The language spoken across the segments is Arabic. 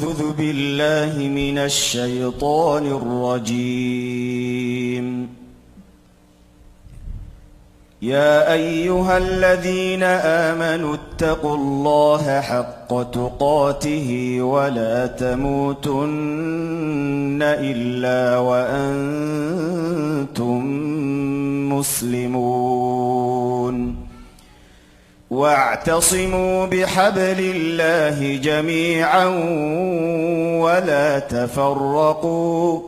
أعوذ بالله من الشيطان الرجيم. يا أيها الذين آمنوا اتقوا الله حق تقاته ولا تموتن إلا وأنتم مسلمون. واعتصموا بحبل الله جميعا ولا تفرقوا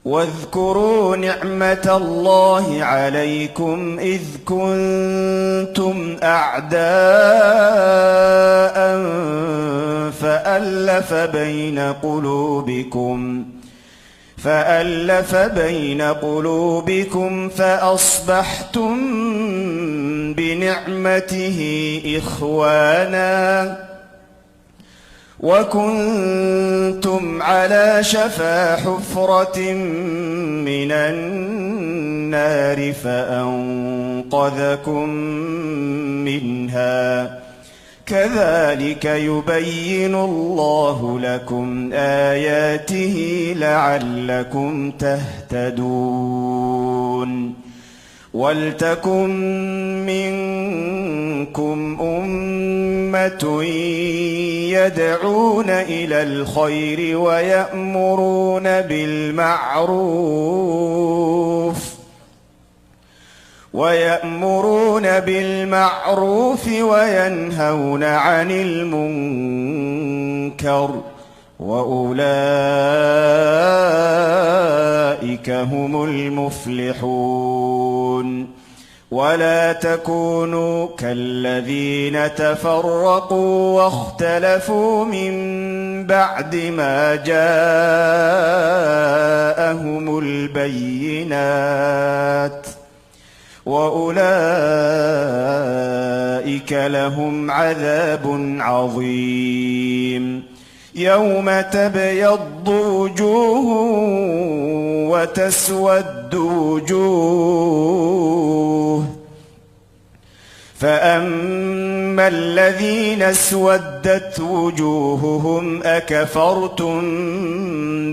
واذكروا نعمة الله عليكم إذ كنتم أعداء فألف بين قلوبكم فأصبحتم بنعمته إخوانا وكنتم على شفا حفرة من النار فأنقذكم منها. كذلك يبين الله لكم آياته لعلكم تهتدون. ولتكن منكم أمة يدعون إلى الخير ويأمرون بالمعروف وينهون عن المنكر وأولئك هم المفلحون. ولا تكونوا كالذين تفرقوا واختلفوا من بعد ما جاءهم البينات وأولئك لهم عذاب عظيم. يوم تبيض وجوه وتسود وجوه، فأما الذين اسودت وجوههم أكفرتم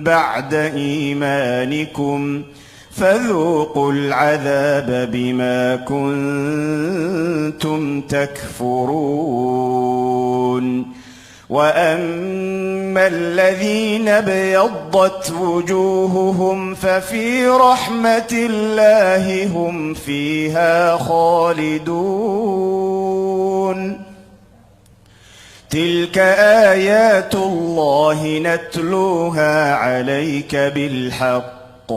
بعد إيمانكم فذوقوا العذاب بما كنتم تكفرون. وأما الذين ابيضت وجوههم ففي رحمة الله هم فيها خالدون. تلك آيات الله نتلوها عليك بالحق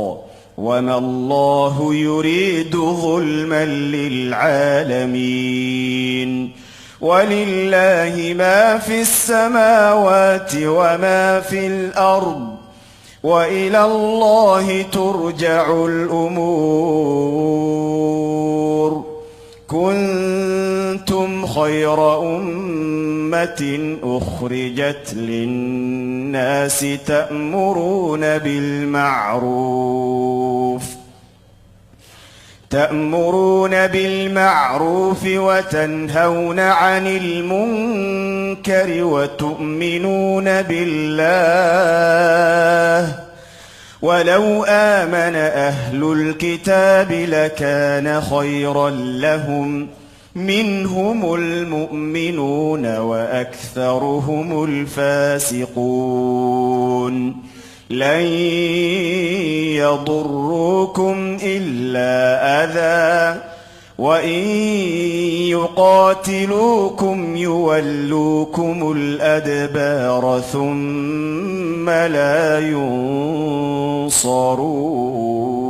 وما الله يريد ظلما للعالمين. ولله ما في السماوات وما في الأرض وإلى الله ترجع الأمور. كنتم خير أمة أخرجت للناس تأمرون بالمعروف وتنهون عن المنكر وتؤمنون بالله. ولو آمن أهل الكتاب لكان خيرا لهم منهم المؤمنون وأكثرهم الفاسقون. لن يضروكم إلا أذى وإن يقاتلوكم يولوكم الأدبار ثم لا ينصرون.